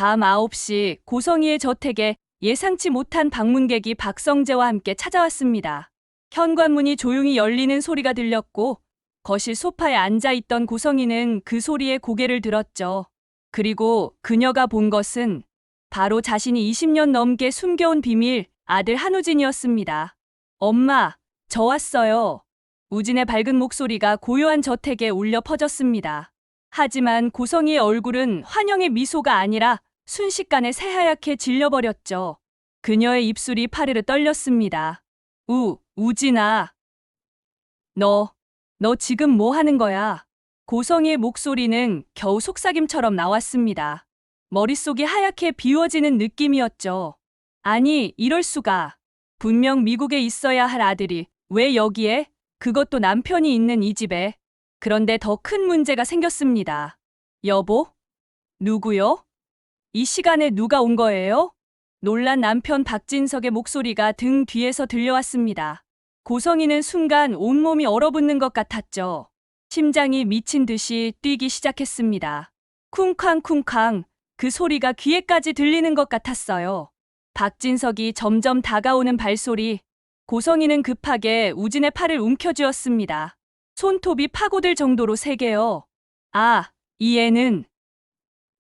밤 9시 고성이의 저택에 예상치 못한 방문객이 박성재와 함께 찾아왔습니다. 현관문이 조용히 열리는 소리가 들렸고 거실 소파에 앉아있던 고성이는 그 소리에 고개를 들었죠. 그리고 그녀가 본 것은 바로 자신이 20년 넘게 숨겨온 비밀, 아들 한우진이었습니다. 엄마, 저 왔어요. 우진의 밝은 목소리가 고요한 저택에 울려 퍼졌습니다. 하지만 고성이의 얼굴은 환영의 미소가 아니라 순식간에 새하얗게 질려버렸죠. 그녀의 입술이 파르르 떨렸습니다. 우진아. 너 지금 뭐 하는 거야? 고성이의 목소리는 겨우 속삭임처럼 나왔습니다. 머릿속이 하얗게 비워지는 느낌이었죠. 아니, 이럴 수가. 분명 미국에 있어야 할 아들이 왜 여기에? 그것도 남편이 있는 이 집에. 그런데 더 큰 문제가 생겼습니다. 여보? 누구요? 이 시간에 누가 온 거예요? 놀란 남편 박진석의 목소리가 등 뒤에서 들려왔습니다. 고성이는 순간 온몸이 얼어붙는 것 같았죠. 심장이 미친 듯이 뛰기 시작했습니다. 쿵쾅쿵쾅 그 소리가 귀에까지 들리는 것 같았어요. 박진석이 점점 다가오는 발소리. 고성이는 급하게 우진의 팔을 움켜쥐었습니다. 손톱이 파고들 정도로 세게요. 이 애는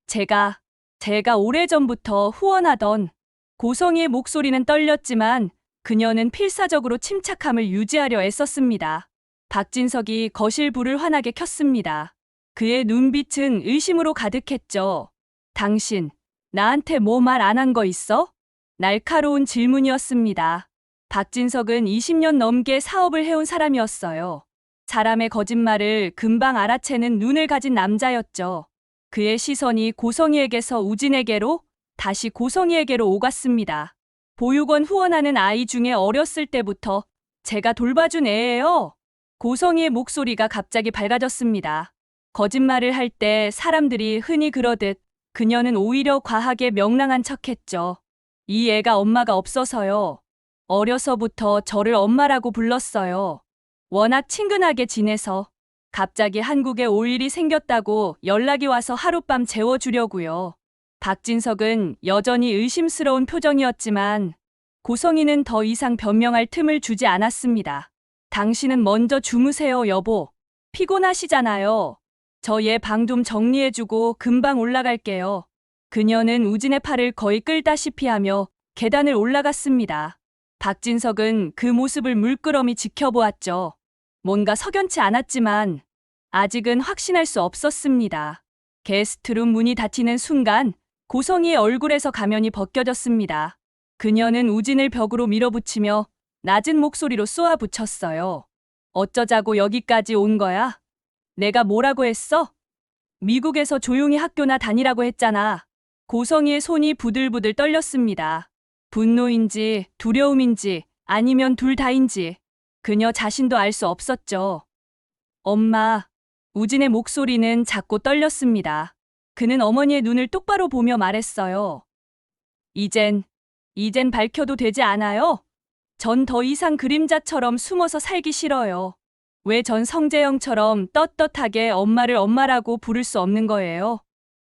제가 오래전부터 후원하던. 고성이의 목소리는 떨렸지만 그녀는 필사적으로 침착함을 유지하려 애썼습니다. 박진석이 거실 불을 환하게 켰습니다. 그의 눈빛은 의심으로 가득했죠. 당신, 나한테 뭐 말 안 한 거 있어? 날카로운 질문이었습니다. 박진석은 20년 넘게 사업을 해온 사람이었어요. 사람의 거짓말을 금방 알아채는 눈을 가진 남자였죠. 그의 시선이 고성이에게서 우진에게로, 다시 고성이에게로 오갔습니다. 보육원 후원하는 아이 중에 어렸을 때부터 제가 돌봐준 애예요. 고성이의 목소리가 갑자기 밝아졌습니다. 거짓말을 할 때 사람들이 흔히 그러듯 그녀는 오히려 과하게 명랑한 척했죠. 이 애가 엄마가 없어서요. 어려서부터 저를 엄마라고 불렀어요. 워낙 친근하게 지내서. 갑자기 한국에 올 일이 생겼다고 연락이 와서 하룻밤 재워주려고요. 박진석은 여전히 의심스러운 표정이었지만 고성이는 더 이상 변명할 틈을 주지 않았습니다. 당신은 먼저 주무세요, 여보. 피곤하시잖아요. 저 얘 방 좀 정리해주고 금방 올라갈게요. 그녀는 우진의 팔을 거의 끌다시피 하며 계단을 올라갔습니다. 박진석은 그 모습을 물끄러미 지켜보았죠. 뭔가 석연치 않았지만 아직은 확신할 수 없었습니다. 게스트룸 문이 닫히는 순간 고성이의 얼굴에서 가면이 벗겨졌습니다. 그녀는 우진을 벽으로 밀어붙이며 낮은 목소리로 쏘아붙였어요. 어쩌자고 여기까지 온 거야? 내가 뭐라고 했어? 미국에서 조용히 학교나 다니라고 했잖아. 고성이의 손이 부들부들 떨렸습니다. 분노인지 두려움인지 아니면 둘 다인지 그녀 자신도 알 수 없었죠. 엄마. 우진의 목소리는 작고 떨렸습니다. 그는 어머니의 눈을 똑바로 보며 말했어요. 이젠 밝혀도 되지 않아요? 전 더 이상 그림자처럼 숨어서 살기 싫어요. 왜 전 성재형처럼 떳떳하게 엄마를 엄마라고 부를 수 없는 거예요?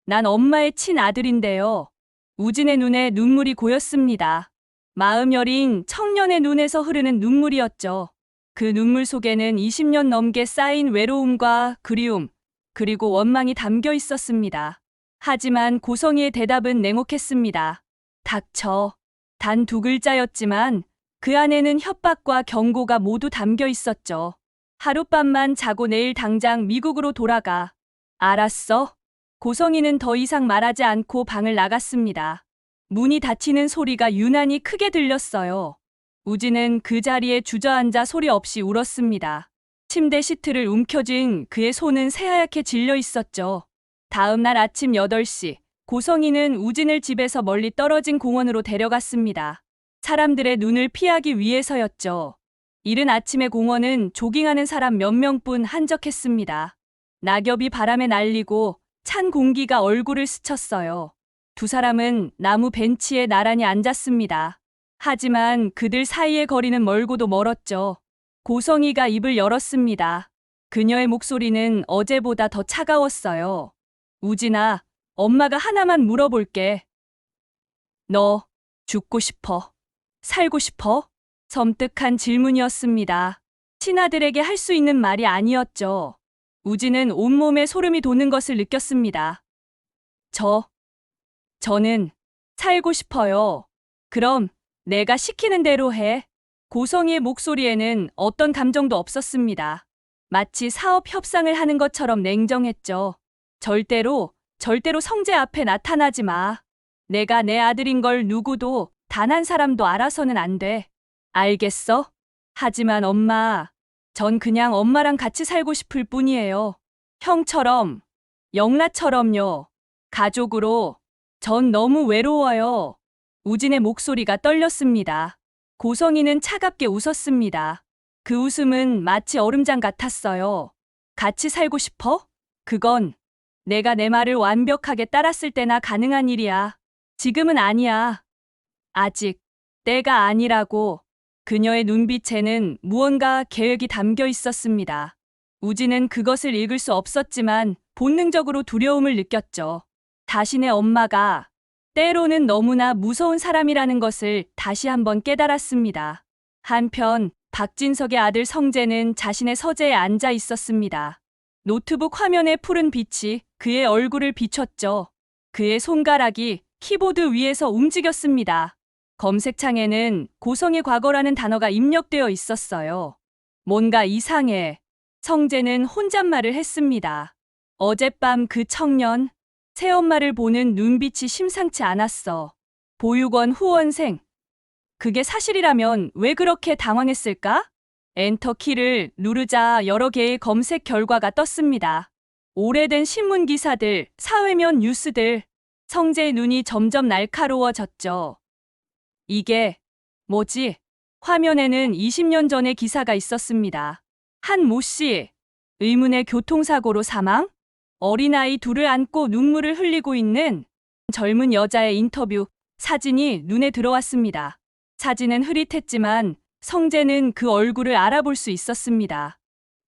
난 엄마의 친아들인데요. 우진의 눈에 눈물이 고였습니다. 마음 여린 청년의 눈에서 흐르는 눈물이었죠. 그 눈물 속에는 20년 넘게 쌓인 외로움과 그리움, 그리고 원망이 담겨 있었습니다. 하지만 고성이의 대답은 냉혹했습니다. 닥쳐. 단 2글자였지만 그 안에는 협박과 경고가 모두 담겨 있었죠. 하룻밤만 자고 내일 당장 미국으로 돌아가. 알았어? 고성이는 더 이상 말하지 않고 방을 나갔습니다. 문이 닫히는 소리가 유난히 크게 들렸어요. 우진은 그 자리에 주저앉아 소리 없이 울었습니다. 침대 시트를 움켜쥔 그의 손은 새하얗게 질려 있었죠. 다음 날 아침 8시, 고성이는 우진을 집에서 멀리 떨어진 공원으로 데려갔습니다. 사람들의 눈을 피하기 위해서였죠. 이른 아침에 공원은 조깅하는 사람 몇 명뿐 한적했습니다. 낙엽이 바람에 날리고 찬 공기가 얼굴을 스쳤어요. 두 사람은 나무 벤치에 나란히 앉았습니다. 하지만 그들 사이의 거리는 멀고도 멀었죠. 고성이가 입을 열었습니다. 그녀의 목소리는 어제보다 더 차가웠어요. 우진아, 엄마가 하나만 물어볼게. 너 죽고 싶어? 살고 싶어? 섬뜩한 질문이었습니다. 친아들에게 할 수 있는 말이 아니었죠. 우진은 온몸에 소름이 돋는 것을 느꼈습니다. 저는 살고 싶어요. 그럼 내가 시키는 대로 해. 고성희의 목소리에는 어떤 감정도 없었습니다. 마치 사업 협상을 하는 것처럼 냉정했죠. 절대로 성재 앞에 나타나지 마. 내가 내 아들인 걸 누구도 단 한 사람도 알아서는 안 돼. 알겠어? 하지만 엄마, 전 그냥 엄마랑 같이 살고 싶을 뿐이에요. 형처럼, 영라처럼요. 가족으로. 전 너무 외로워요. 우진의 목소리가 떨렸습니다. 고성희는 차갑게 웃었습니다. 그 웃음은 마치 얼음장 같았어요. 같이 살고 싶어? 그건 내가 내 말을 완벽하게 따랐을 때나 가능한 일이야. 지금은 아니야. 아직 때가 아니라고. 그녀의 눈빛에는 무언가 계획이 담겨 있었습니다. 우진은 그것을 읽을 수 없었지만 본능적으로 두려움을 느꼈죠. 자신의 엄마가 때로는 너무나 무서운 사람이라는 것을 다시 한번 깨달았습니다. 한편 박진석의 아들 성재는 자신의 서재에 앉아 있었습니다. 노트북 화면에 푸른 빛이 그의 얼굴을 비췄죠. 그의 손가락이 키보드 위에서 움직였습니다. 검색창에는 고성의 과거라는 단어가 입력되어 있었어요. 뭔가 이상해. 성재는 혼잣말을 했습니다. 어젯밤 그 청년, 새엄마를 보는 눈빛이 심상치 않았어. 보육원 후원생. 그게 사실이라면 왜 그렇게 당황했을까? 엔터 키를 누르자 여러 개의 검색 결과가 떴습니다. 오래된 신문 기사들, 사회면 뉴스들. 성재의 눈이 점점 날카로워졌죠. 이게 뭐지? 화면에는 20년 전의 기사가 있었습니다. 한 모 씨, 의문의 교통사고로 사망? 어린아이 둘을 안고 눈물을 흘리고 있는 젊은 여자의 인터뷰 사진이 눈에 들어왔습니다. 사진은 흐릿했지만 성재는 그 얼굴을 알아볼 수 있었습니다.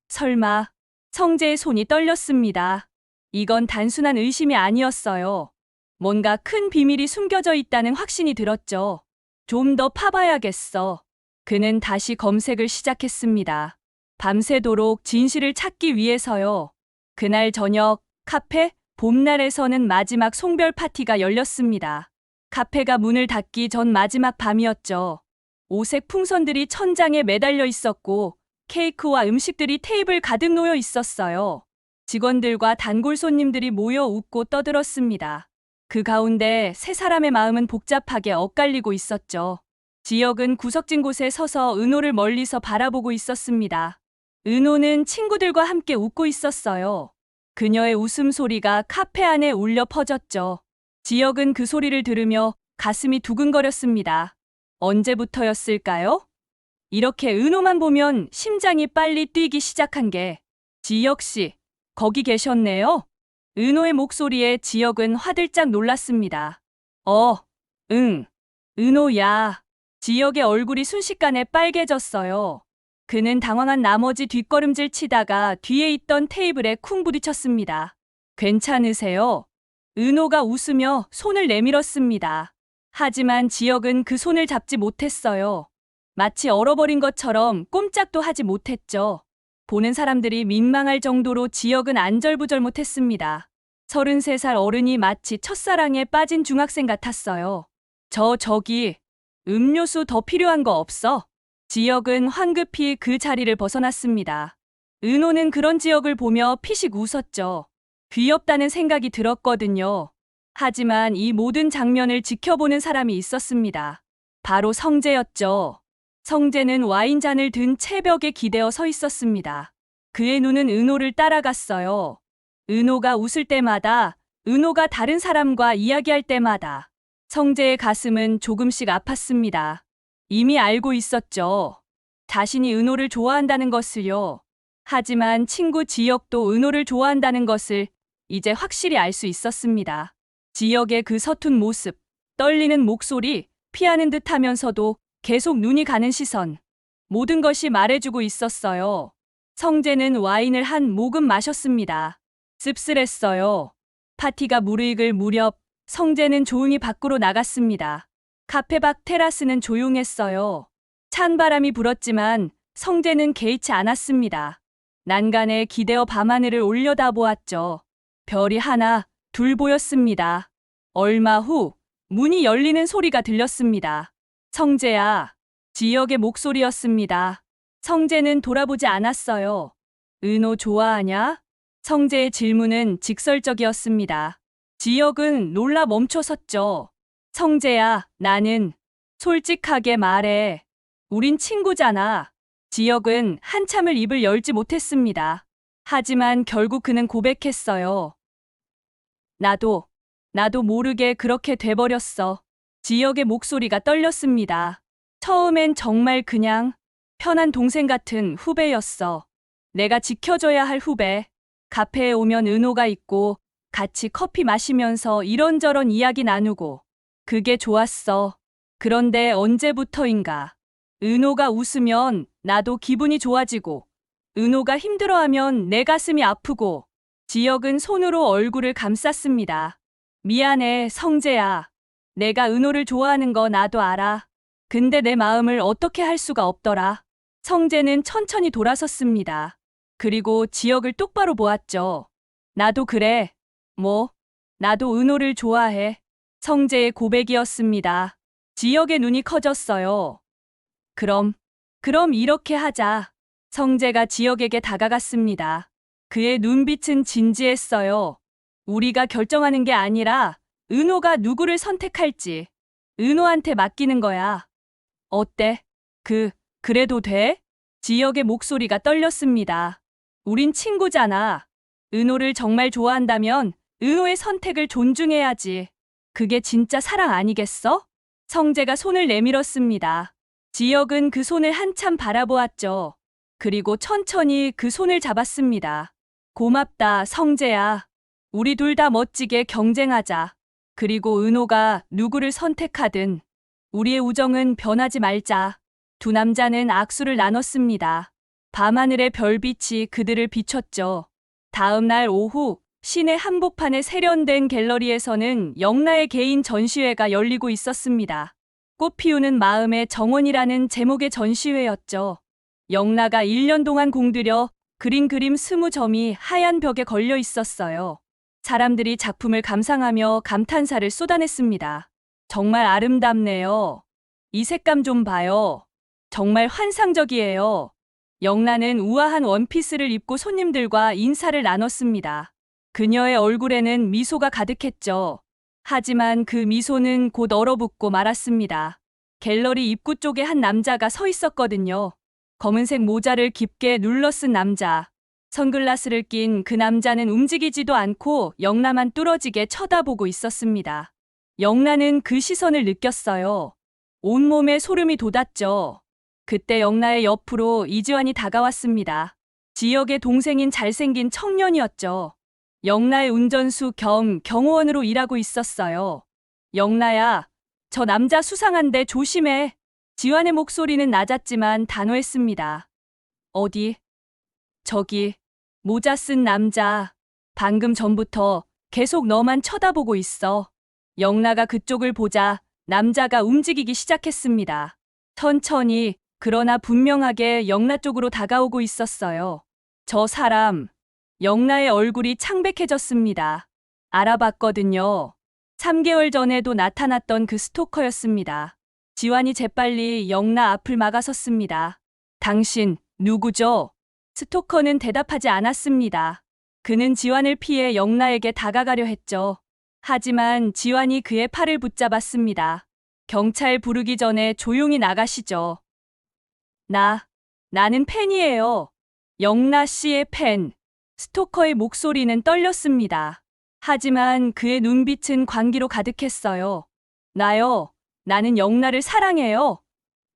설마 성재의 손이 떨렸습니다. 이건 단순한 의심이 아니었어요. 뭔가 큰 비밀이 숨겨져 있다는 확신이 들었죠. 좀 더 파봐야겠어. 그는 다시 검색을 시작했습니다. 밤새도록 진실을 찾기 위해서요. 그날 저녁 카페 봄날에서는 마지막 송별 파티가 열렸습니다. 카페가 문을 닫기 전 마지막 밤이었죠. 오색 풍선들이 천장에 매달려 있었고 케이크와 음식들이 테이블 가득 놓여 있었어요. 직원들과 단골 손님들이 모여 웃고 떠들었습니다. 그 가운데 세 사람의 마음은 복잡하게 엇갈리고 있었죠. 지역은 구석진 곳에 서서 은호를 멀리서 바라보고 있었습니다. 은호는 친구들과 함께 웃고 있었어요. 그녀의 웃음소리가 카페 안에 울려 퍼졌죠. 지역은 그 소리를 들으며 가슴이 두근거렸습니다. 언제부터였을까요? 이렇게 은호만 보면 심장이 빨리 뛰기 시작한 게. 지역 씨, 거기 계셨네요. 은호의 목소리에 지역은 화들짝 놀랐습니다. 응. 은호야. 지역의 얼굴이 순식간에 빨개졌어요. 그는 당황한 나머지 뒷걸음질 치다가 뒤에 있던 테이블에 쿵 부딪혔습니다. 괜찮으세요? 은호가 웃으며 손을 내밀었습니다. 하지만 지역은 그 손을 잡지 못했어요. 마치 얼어버린 것처럼 꼼짝도 하지 못했죠. 보는 사람들이 민망할 정도로 지역은 안절부절 못했습니다. 33살 어른이 마치 첫사랑에 빠진 중학생 같았어요. 저기, 음료수 더 필요한 거 없어? 지역은 황급히 그 자리를 벗어났습니다. 은호는 그런 지역을 보며 피식 웃었죠. 귀엽다는 생각이 들었거든요. 하지만 이 모든 장면을 지켜보는 사람이 있었습니다. 바로 성재였죠. 성재는 와인잔을 든 채벽에 기대어 서 있었습니다. 그의 눈은 은호를 따라갔어요. 은호가 웃을 때마다, 은호가 다른 사람과 이야기할 때마다 성재의 가슴은 조금씩 아팠습니다. 이미 알고 있었죠. 자신이 은호를 좋아한다는 것을요. 하지만 친구 지역도 은호를 좋아한다는 것을 이제 확실히 알 수 있었습니다. 지역의 그 서툰 모습, 떨리는 목소리, 피하는 듯 하면서도 계속 눈이 가는 시선. 모든 것이 말해주고 있었어요. 성재는 와인을 한 모금 마셨습니다. 씁쓸했어요. 파티가 무르익을 무렵 성재는 조용히 밖으로 나갔습니다. 카페 밖 테라스는 조용했어요. 찬 바람이 불었지만 성재는 개의치 않았습니다. 난간에 기대어 밤하늘을 올려다보았죠. 별이 하나, 둘 보였습니다. 얼마 후 문이 열리는 소리가 들렸습니다. 성재야. 지혁의 목소리였습니다. 성재는 돌아보지 않았어요. 은호 좋아하냐? 성재의 질문은 직설적이었습니다. 지혁은 놀라 멈춰섰죠. 성재야, 나는 솔직하게 말해. 우린 친구잖아. 지혁은 한참을 입을 열지 못했습니다. 하지만 결국 그는 고백했어요. 나도 모르게 그렇게 돼버렸어. 지혁의 목소리가 떨렸습니다. 처음엔 정말 그냥 편한 동생 같은 후배였어. 내가 지켜줘야 할 후배. 카페에 오면 은호가 있고 같이 커피 마시면서 이런저런 이야기 나누고 그게 좋았어. 그런데 언제부터인가 은호가 웃으면 나도 기분이 좋아지고 은호가 힘들어하면 내 가슴이 아프고 지혁은 손으로 얼굴을 감쌌습니다. 미안해, 성재야. 내가 은호를 좋아하는 거 나도 알아. 근데 내 마음을 어떻게 할 수가 없더라. 성재는 천천히 돌아섰습니다. 그리고 지혁을 똑바로 보았죠. 나도 그래. 나도 은호를 좋아해. 성재의 고백이었습니다. 지혁의 눈이 커졌어요. 그럼 이렇게 하자. 성재가 지혁에게 다가갔습니다. 그의 눈빛은 진지했어요. 우리가 결정하는 게 아니라 은호가 누구를 선택할지 은호한테 맡기는 거야. 어때? 그래도 돼? 지혁의 목소리가 떨렸습니다. 우린 친구잖아. 은호를 정말 좋아한다면 은호의 선택을 존중해야지. 그게 진짜 사랑 아니겠어? 성재가 손을 내밀었습니다. 지혁은 그 손을 한참 바라보았죠. 그리고 천천히 그 손을 잡았습니다. 고맙다, 성재야. 우리 둘 다 멋지게 경쟁하자. 그리고 은호가 누구를 선택하든 우리의 우정은 변하지 말자. 두 남자는 악수를 나눴습니다. 밤하늘의 별빛이 그들을 비췄죠. 다음 날 오후 시내 한복판에 세련된 갤러리에서는 영나의 개인 전시회가 열리고 있었습니다. 꽃 피우는 마음의 정원이라는 제목의 전시회였죠. 영나가 1년 동안 공들여 그린 그림 20점이 하얀 벽에 걸려 있었어요. 사람들이 작품을 감상하며 감탄사를 쏟아냈습니다. 정말 아름답네요. 이 색감 좀 봐요. 정말 환상적이에요. 영나는 우아한 원피스를 입고 손님들과 인사를 나눴습니다. 그녀의 얼굴에는 미소가 가득했죠. 하지만 그 미소는 곧 얼어붙고 말았습니다. 갤러리 입구 쪽에 한 남자가 서 있었거든요. 검은색 모자를 깊게 눌러 쓴 남자. 선글라스를 낀 그 남자는 움직이지도 않고 영나만 뚫어지게 쳐다보고 있었습니다. 영나는 그 시선을 느꼈어요. 온몸에 소름이 돋았죠. 그때 영나의 옆으로 이지환이 다가왔습니다. 지혁의 동생인 잘생긴 청년이었죠. 영나의 운전수 겸 경호원으로 일하고 있었어요. 영나야, 저 남자 수상한데 조심해. 지환의 목소리는 낮았지만 단호했습니다. 어디? 저기, 모자 쓴 남자. 방금 전부터 계속 너만 쳐다보고 있어. 영나가 그쪽을 보자 남자가 움직이기 시작했습니다. 천천히, 그러나 분명하게 영나 쪽으로 다가오고 있었어요. 저 사람, 영나의 얼굴이 창백해졌습니다. 알아봤거든요. 3개월 전에도 나타났던 그 스토커였습니다. 지환이 재빨리 영나 앞을 막아섰습니다. 당신, 누구죠? 스토커는 대답하지 않았습니다. 그는 지환을 피해 영나에게 다가가려 했죠. 하지만 지환이 그의 팔을 붙잡았습니다. 경찰 부르기 전에 조용히 나가시죠. 나는 팬이에요. 영나 씨의 팬. 스토커의 목소리는 떨렸습니다. 하지만 그의 눈빛은 광기로 가득했어요. 나는 영나를 사랑해요.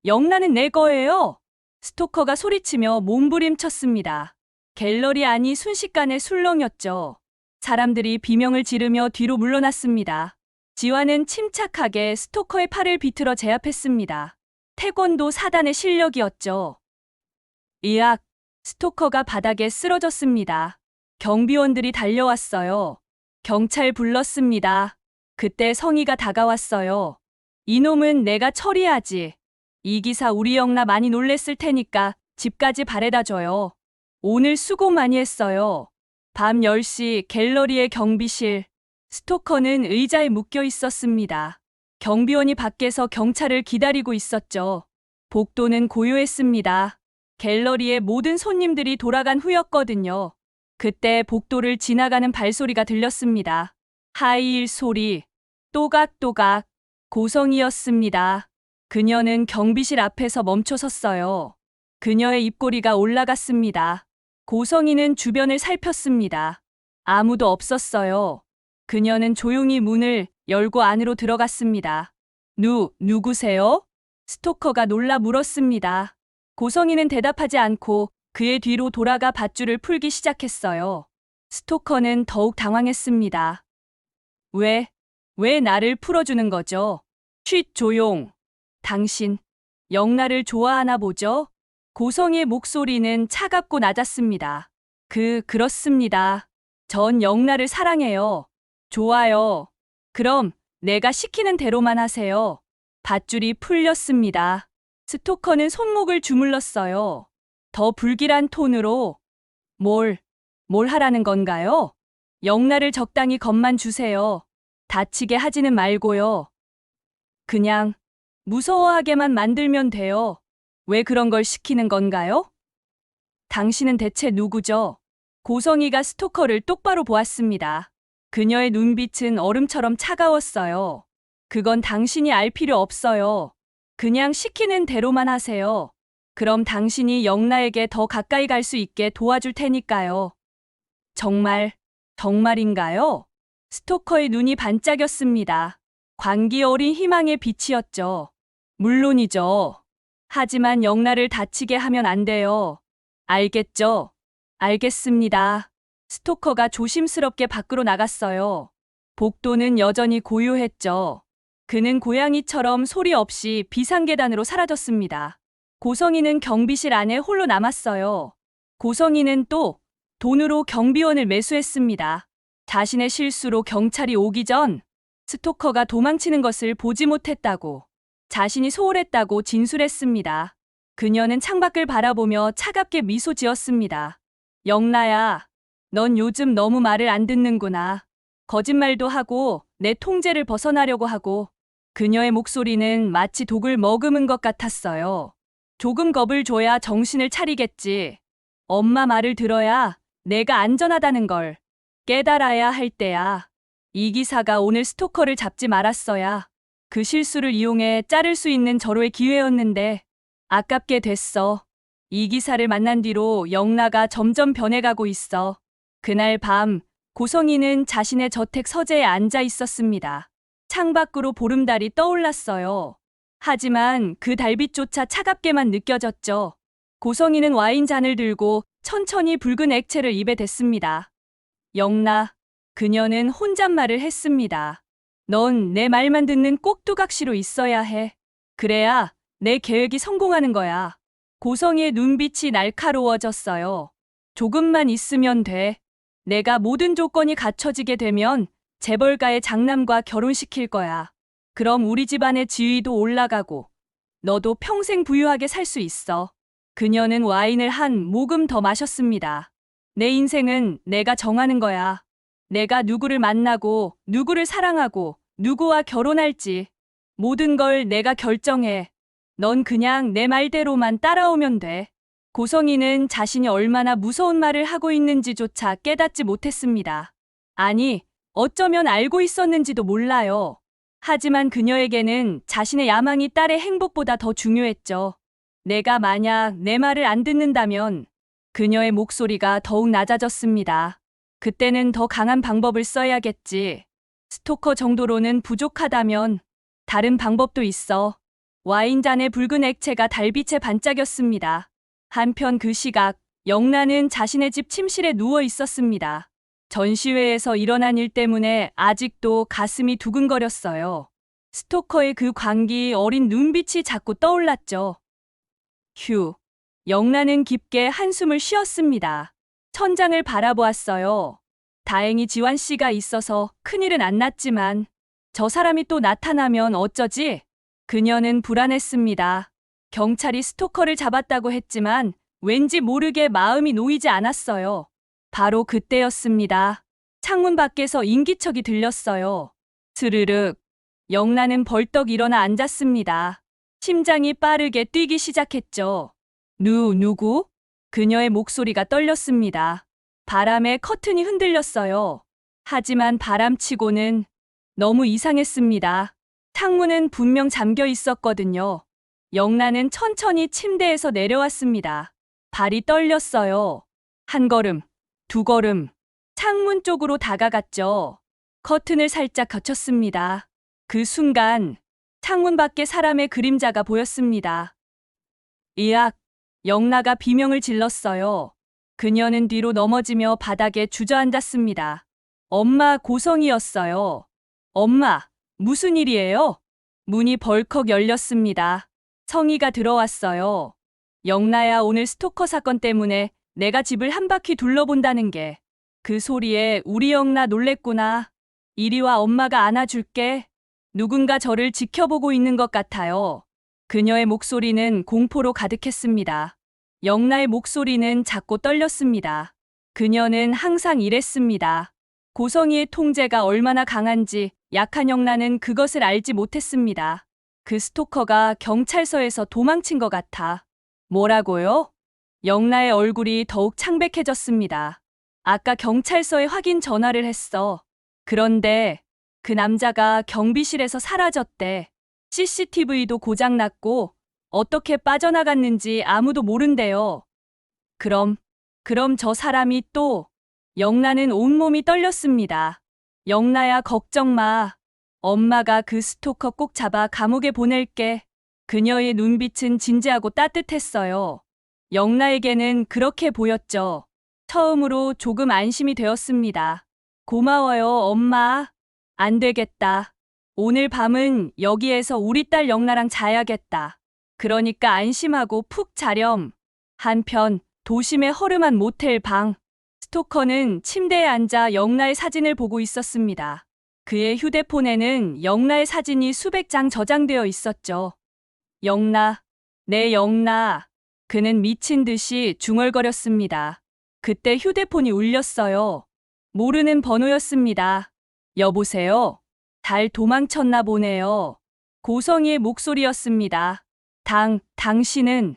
영나는 내 거예요. 스토커가 소리치며 몸부림쳤습니다. 갤러리 안이 순식간에 술렁였죠. 사람들이 비명을 지르며 뒤로 물러났습니다. 지환은 침착하게 스토커의 팔을 비틀어 제압했습니다. 태권도 사단의 실력이었죠. 으악! 스토커가 바닥에 쓰러졌습니다. 경비원들이 달려왔어요. 경찰 불렀습니다. 그때 성희가 다가왔어요. 이놈은 내가 처리하지. 이 기사 우리 영나 많이 놀랬을 테니까 집까지 바래다 줘요. 오늘 수고 많이 했어요. 밤 10시 갤러리의 경비실. 스토커는 의자에 묶여 있었습니다. 경비원이 밖에서 경찰을 기다리고 있었죠. 복도는 고요했습니다. 갤러리의 모든 손님들이 돌아간 후였거든요. 그때 복도를 지나가는 발소리가 들렸습니다. 하이힐 소리, 또각또각, 고성이었습니다. 그녀는 경비실 앞에서 멈춰 섰어요. 그녀의 입꼬리가 올라갔습니다. 고성이는 주변을 살폈습니다. 아무도 없었어요. 그녀는 조용히 문을 열고 안으로 들어갔습니다. 누구세요? 스토커가 놀라 물었습니다. 고성이는 대답하지 않고 그의 뒤로 돌아가 밧줄을 풀기 시작했어요. 스토커는 더욱 당황했습니다. 왜 나를 풀어주는 거죠? 쉿 조용. 당신, 영나를 좋아하나 보죠? 고성이의 목소리는 차갑고 낮았습니다. 그렇습니다. 전 영나를 사랑해요. 좋아요. 그럼 내가 시키는 대로만 하세요. 밧줄이 풀렸습니다. 스토커는 손목을 주물렀어요. 더 불길한 톤으로 뭘 하라는 건가요? 영나를 적당히 겁만 주세요. 다치게 하지는 말고요. 그냥 무서워하게만 만들면 돼요. 왜 그런 걸 시키는 건가요? 당신은 대체 누구죠? 고성이가 스토커를 똑바로 보았습니다. 그녀의 눈빛은 얼음처럼 차가웠어요. 그건 당신이 알 필요 없어요. 그냥 시키는 대로만 하세요. 그럼 당신이 영나에게 더 가까이 갈 수 있게 도와줄 테니까요. 정말인가요? 스토커의 눈이 반짝였습니다. 광기 어린 희망의 빛이었죠. 물론이죠. 하지만 영나를 다치게 하면 안 돼요. 알겠죠? 알겠습니다. 스토커가 조심스럽게 밖으로 나갔어요. 복도는 여전히 고요했죠. 그는 고양이처럼 소리 없이 비상계단으로 사라졌습니다. 고성이는 경비실 안에 홀로 남았어요. 고성이는 또 돈으로 경비원을 매수했습니다. 자신의 실수로 경찰이 오기 전 스토커가 도망치는 것을 보지 못했다고, 자신이 소홀했다고 진술했습니다. 그녀는 창밖을 바라보며 차갑게 미소 지었습니다. 영나야, 넌 요즘 너무 말을 안 듣는구나. 거짓말도 하고 내 통제를 벗어나려고 하고. 그녀의 목소리는 마치 독을 머금은 것 같았어요. 조금 겁을 줘야 정신을 차리겠지. 엄마 말을 들어야 내가 안전하다는 걸 깨달아야 할 때야. 이 기사가 오늘 스토커를 잡지 말았어야 그 실수를 이용해 자를 수 있는 절호의 기회였는데 아깝게 됐어. 이 기사를 만난 뒤로 영나가 점점 변해가고 있어. 그날 밤 고성이는 자신의 저택 서재에 앉아 있었습니다. 창밖으로 보름달이 떠올랐어요. 하지만 그 달빛조차 차갑게만 느껴졌죠. 고성이는 와인잔을 들고 천천히 붉은 액체를 입에 댔습니다. 영나, 그녀는 혼잣말을 했습니다. 넌 내 말만 듣는 꼭두각시로 있어야 해. 그래야 내 계획이 성공하는 거야. 고성이의 눈빛이 날카로워졌어요. 조금만 있으면 돼. 내가 모든 조건이 갖춰지게 되면 재벌가의 장남과 결혼시킬 거야. 그럼 우리 집안의 지위도 올라가고 너도 평생 부유하게 살 수 있어. 그녀는 와인을 한 모금 더 마셨습니다. 내 인생은 내가 정하는 거야. 내가 누구를 만나고 누구를 사랑하고 누구와 결혼할지 모든 걸 내가 결정해. 넌 그냥 내 말대로만 따라오면 돼. 고성이는 자신이 얼마나 무서운 말을 하고 있는지조차 깨닫지 못했습니다. 아니, 어쩌면 알고 있었는지도 몰라요. 하지만 그녀에게는 자신의 야망이 딸의 행복보다 더 중요했죠. 내가 만약 내 말을 안 듣는다면 그녀의 목소리가 더욱 낮아졌습니다. 그때는 더 강한 방법을 써야겠지. 스토커 정도로는 부족하다면 다른 방법도 있어. 와인잔의 붉은 액체가 달빛에 반짝였습니다. 한편 그 시각, 영나는 자신의 집 침실에 누워 있었습니다. 전시회에서 일어난 일 때문에 아직도 가슴이 두근거렸어요. 스토커의 그 광기 어린 눈빛이 자꾸 떠올랐죠. 휴. 영나는 깊게 한숨을 쉬었습니다. 천장을 바라보았어요. 다행히 지환 씨가 있어서 큰일은 안 났지만 저 사람이 또 나타나면 어쩌지? 그녀는 불안했습니다. 경찰이 스토커를 잡았다고 했지만 왠지 모르게 마음이 놓이지 않았어요. 바로 그때였습니다. 창문 밖에서 인기척이 들렸어요. 스르륵. 영란은 벌떡 일어나 앉았습니다. 심장이 빠르게 뛰기 시작했죠. 누구? 그녀의 목소리가 떨렸습니다. 바람에 커튼이 흔들렸어요. 하지만 바람치고는 너무 이상했습니다. 창문은 분명 잠겨 있었거든요. 영란은 천천히 침대에서 내려왔습니다. 발이 떨렸어요. 한 걸음, 두 걸음, 창문 쪽으로 다가갔죠. 커튼을 살짝 거쳤습니다. 그 순간 창문 밖에 사람의 그림자가 보였습니다. 으악! 영라가 비명을 질렀어요. 그녀는 뒤로 넘어지며 바닥에 주저앉았습니다. 엄마 고성이었어요. 엄마, 무슨 일이에요? 문이 벌컥 열렸습니다. 성희가 들어왔어요. 영라야, 오늘 스토커 사건 때문에 내가 집을 한 바퀴 둘러본다는 게. 그 소리에 우리 영라 놀랬구나. 이리 와, 엄마가 안아줄게. 누군가 저를 지켜보고 있는 것 같아요. 그녀의 목소리는 공포로 가득했습니다. 영라의 목소리는 작고 떨렸습니다. 그녀는 항상 이랬습니다. 고성이의 통제가 얼마나 강한지 약한 영라는 그것을 알지 못했습니다. 그 스토커가 경찰서에서 도망친 것 같아. 뭐라고요? 영라의 얼굴이 더욱 창백해졌습니다. 아까 경찰서에 확인 전화를 했어. 그런데 그 남자가 경비실에서 사라졌대. CCTV도 고장났고 어떻게 빠져나갔는지 아무도 모른대요. 그럼 저 사람이 또... 영라는 온몸이 떨렸습니다. 영라야, 걱정 마. 엄마가 그 스토커 꼭 잡아 감옥에 보낼게. 그녀의 눈빛은 진지하고 따뜻했어요. 영라에게는 그렇게 보였죠. 처음으로 조금 안심이 되었습니다. 고마워요, 엄마. 안 되겠다. 오늘 밤은 여기에서 우리 딸 영라랑 자야겠다. 그러니까 안심하고 푹 자렴. 한편 도심의 허름한 모텔 방. 스토커는 침대에 앉아 영라의 사진을 보고 있었습니다. 그의 휴대폰에는 영라의 사진이 수백 장 저장되어 있었죠. 영라, 내 영라. 그는 미친 듯이 중얼거렸습니다. 그때 휴대폰이 울렸어요. 모르는 번호였습니다. 여보세요? 잘 도망쳤나 보네요. 고성이의 목소리였습니다. 당신은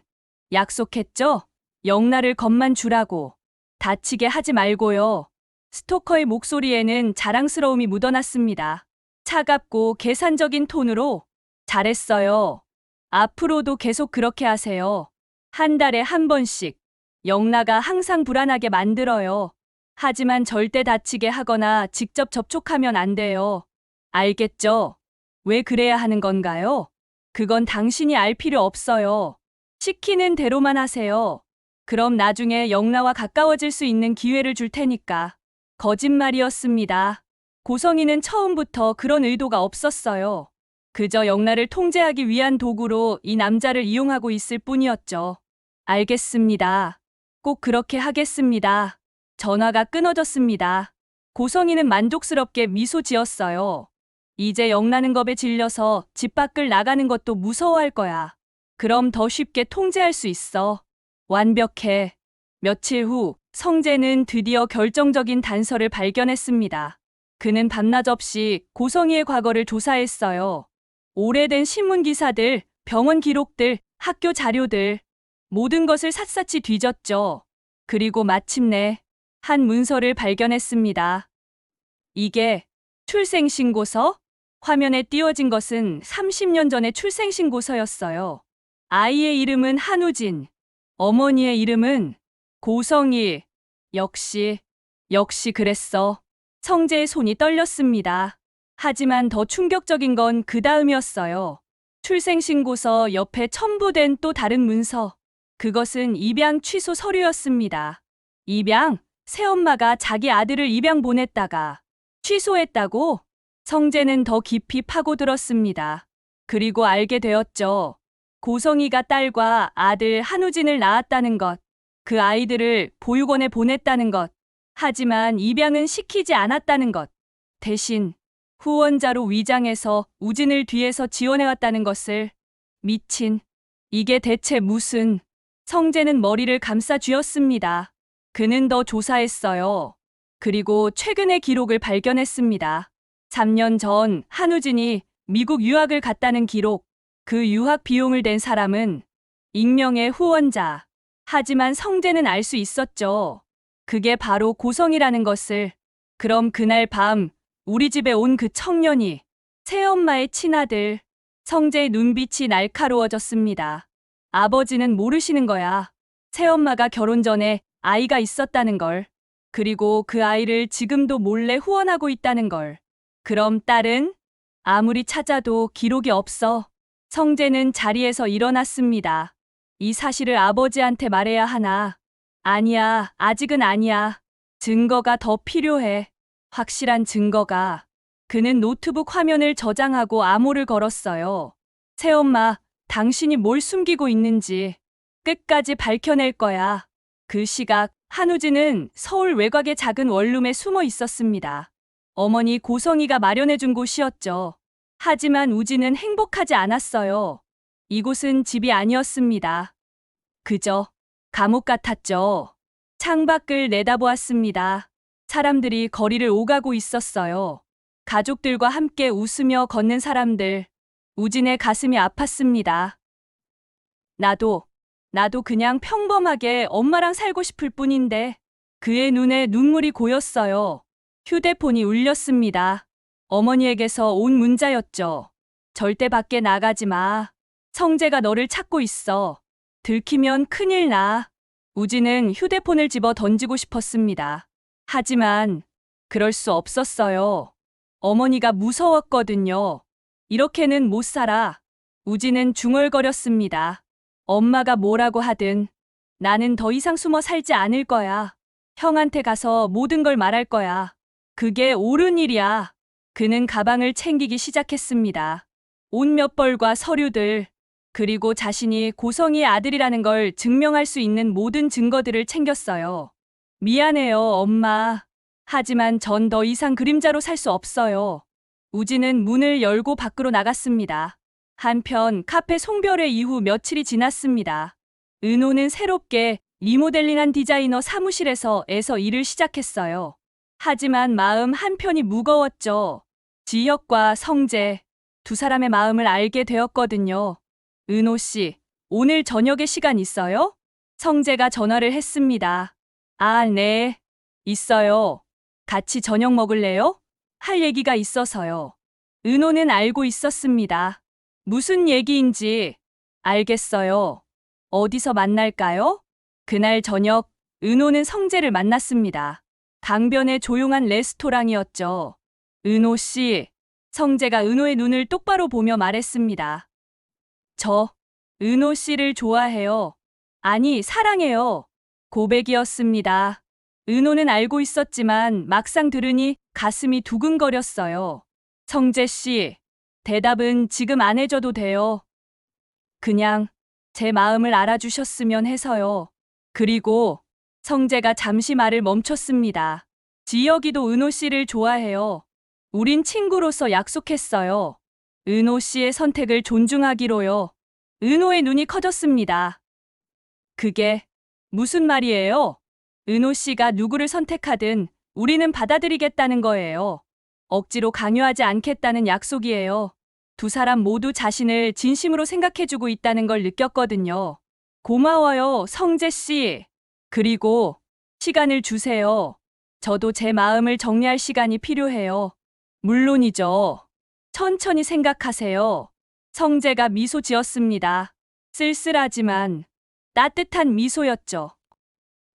약속했죠? 영라를 겁만 주라고. 다치게 하지 말고요. 스토커의 목소리에는 자랑스러움이 묻어났습니다. 차갑고 계산적인 톤으로 잘했어요. 앞으로도 계속 그렇게 하세요. 한 달에 한 번씩. 영라가 항상 불안하게 만들어요. 하지만 절대 다치게 하거나 직접 접촉하면 안 돼요. 알겠죠? 왜 그래야 하는 건가요? 그건 당신이 알 필요 없어요. 시키는 대로만 하세요. 그럼 나중에 영라와 가까워질 수 있는 기회를 줄 테니까. 거짓말이었습니다. 고성이는 처음부터 그런 의도가 없었어요. 그저 영라를 통제하기 위한 도구로 이 남자를 이용하고 있을 뿐이었죠. 알겠습니다. 꼭 그렇게 하겠습니다. 전화가 끊어졌습니다. 고성이는 만족스럽게 미소 지었어요. 이제 영라는 겁에 질려서 집 밖을 나가는 것도 무서워할 거야. 그럼 더 쉽게 통제할 수 있어. 완벽해. 며칠 후 성재는 드디어 결정적인 단서를 발견했습니다. 그는 밤낮 없이 고성이의 과거를 조사했어요. 오래된 신문 기사들, 병원 기록들, 학교 자료들, 모든 것을 샅샅이 뒤졌죠. 그리고 마침내 한 문서를 발견했습니다. 이게 출생신고서? 화면에 띄워진 것은 30년 전의 출생신고서였어요. 아이의 이름은 한우진, 어머니의 이름은 고성희. 역시 그랬어. 성재의 손이 떨렸습니다. 하지만 더 충격적인 건 그 다음이었어요. 출생신고서 옆에 첨부된 또 다른 문서. 그것은 입양 취소 서류였습니다. 입양? 새엄마가 자기 아들을 입양 보냈다가 취소했다고? 성재는 더 깊이 파고들었습니다. 그리고 알게 되었죠. 고성희가 딸과 아들 한우진을 낳았다는 것. 그 아이들을 보육원에 보냈다는 것. 하지만 입양은 시키지 않았다는 것. 대신 후원자로 위장해서 우진을 뒤에서 지원해왔다는 것을. 미친. 이게 대체 무슨. 성재는 머리를 감싸 쥐었습니다. 그는 더 조사했어요. 그리고 최근의 기록을 발견했습니다. 3년 전 한우진이 미국 유학을 갔다는 기록. 그 유학 비용을 댄 사람은 익명의 후원자. 하지만 성재는 알 수 있었죠. 그게 바로 고성이라는 것을. 그럼 그날 밤 우리 집에 온 그 청년이 새엄마의 친아들. 성재의 눈빛이 날카로워졌습니다. 아버지는 모르시는 거야. 새엄마가 결혼 전에 아이가 있었다는 걸. 그리고 그 아이를 지금도 몰래 후원하고 있다는 걸. 그럼 딸은? 아무리 찾아도 기록이 없어. 성재는 자리에서 일어났습니다. 이 사실을 아버지한테 말해야 하나? 아니야, 아직은 아니야. 증거가 더 필요해. 확실한 증거가. 그는 노트북 화면을 저장하고 암호를 걸었어요. 새엄마, 당신이 뭘 숨기고 있는지 끝까지 밝혀낼 거야. 그 시각 한우진은 서울 외곽의 작은 원룸에 숨어 있었습니다. 어머니 고성이가 마련해준 곳이었죠. 하지만 우진은 행복하지 않았어요. 이곳은 집이 아니었습니다. 그저 감옥 같았죠. 창밖을 내다보았습니다. 사람들이 거리를 오가고 있었어요. 가족들과 함께 웃으며 걷는 사람들. 우진의 가슴이 아팠습니다. 나도 그냥 평범하게 엄마랑 살고 싶을 뿐인데. 그의 눈에 눈물이 고였어요. 휴대폰이 울렸습니다. 어머니에게서 온 문자였죠. 절대 밖에 나가지 마. 성재가 너를 찾고 있어. 들키면 큰일 나. 우진은 휴대폰을 집어 던지고 싶었습니다. 하지만 그럴 수 없었어요. 어머니가 무서웠거든요. 이렇게는 못 살아. 우진은 중얼거렸습니다. 엄마가 뭐라고 하든 나는 더 이상 숨어 살지 않을 거야. 형한테 가서 모든 걸 말할 거야. 그게 옳은 일이야. 그는 가방을 챙기기 시작했습니다. 옷 몇 벌과 서류들, 그리고 자신이 고성이의 아들이라는 걸 증명할 수 있는 모든 증거들을 챙겼어요. 미안해요, 엄마. 하지만 전 더 이상 그림자로 살 수 없어요. 우진은 문을 열고 밖으로 나갔습니다. 한편 카페 송별회 이후 며칠이 지났습니다. 은호는 새롭게 리모델링한 디자이너 사무실에서 일을 시작했어요. 하지만 마음 한편이 무거웠죠. 지혁과 성재, 두 사람의 마음을 알게 되었거든요. 은호 씨, 오늘 저녁에 시간 있어요? 성재가 전화를 했습니다. 아, 네. 있어요. 같이 저녁 먹을래요? 할 얘기가 있어서요. 은호는 알고 있었습니다. 무슨 얘기인지. 알겠어요. 어디서 만날까요? 그날 저녁, 은호는 성재를 만났습니다. 강변의 조용한 레스토랑이었죠. 은호 씨, 성재가 은호의 눈을 똑바로 보며 말했습니다. 저, 은호 씨를 좋아해요. 아니, 사랑해요. 고백이었습니다. 은호는 알고 있었지만 막상 들으니 가슴이 두근거렸어요. 성재 씨, 대답은 지금 안 해줘도 돼요. 그냥 제 마음을 알아주셨으면 해서요. 그리고 성재가 잠시 말을 멈췄습니다. 지혁이도 은호 씨를 좋아해요. 우린 친구로서 약속했어요. 은호 씨의 선택을 존중하기로요. 은호의 눈이 커졌습니다. 그게 무슨 말이에요? 은호 씨가 누구를 선택하든 우리는 받아들이겠다는 거예요. 억지로 강요하지 않겠다는 약속이에요. 두 사람 모두 자신을 진심으로 생각해주고 있다는 걸 느꼈거든요. 고마워요, 성재 씨. 그리고 시간을 주세요. 저도 제 마음을 정리할 시간이 필요해요. 물론이죠. 천천히 생각하세요. 성재가 미소 지었습니다. 쓸쓸하지만 따뜻한 미소였죠.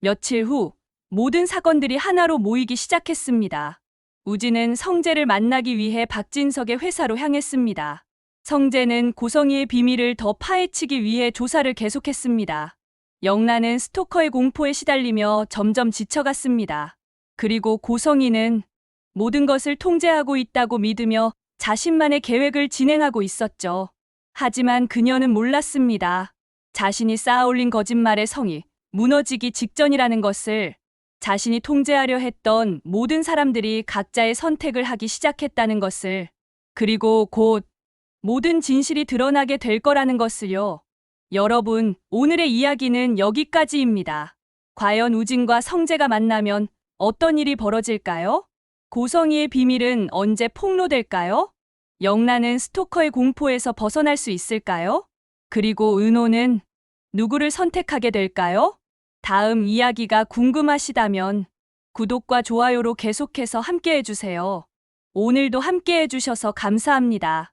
며칠 후 모든 사건들이 하나로 모이기 시작했습니다. 우진은 성재를 만나기 위해 박진석의 회사로 향했습니다. 성재는 고성이의 비밀을 더 파헤치기 위해 조사를 계속했습니다. 영란은 스토커의 공포에 시달리며 점점 지쳐갔습니다. 그리고 고성이는 모든 것을 통제하고 있다고 믿으며 자신만의 계획을 진행하고 있었죠. 하지만 그녀는 몰랐습니다. 자신이 쌓아올린 거짓말의 성이 무너지기 직전이라는 것을. 자신이 통제하려 했던 모든 사람들이 각자의 선택을 하기 시작했다는 것을, 그리고 곧 모든 진실이 드러나게 될 거라는 것을요. 여러분, 오늘의 이야기는 여기까지입니다. 과연 우진과 성재가 만나면 어떤 일이 벌어질까요? 고성희의 비밀은 언제 폭로될까요? 영란은 스토커의 공포에서 벗어날 수 있을까요? 그리고 은호는 누구를 선택하게 될까요? 다음 이야기가 궁금하시다면 구독과 좋아요로 계속해서 함께 해주세요. 오늘도 함께 해주셔서 감사합니다.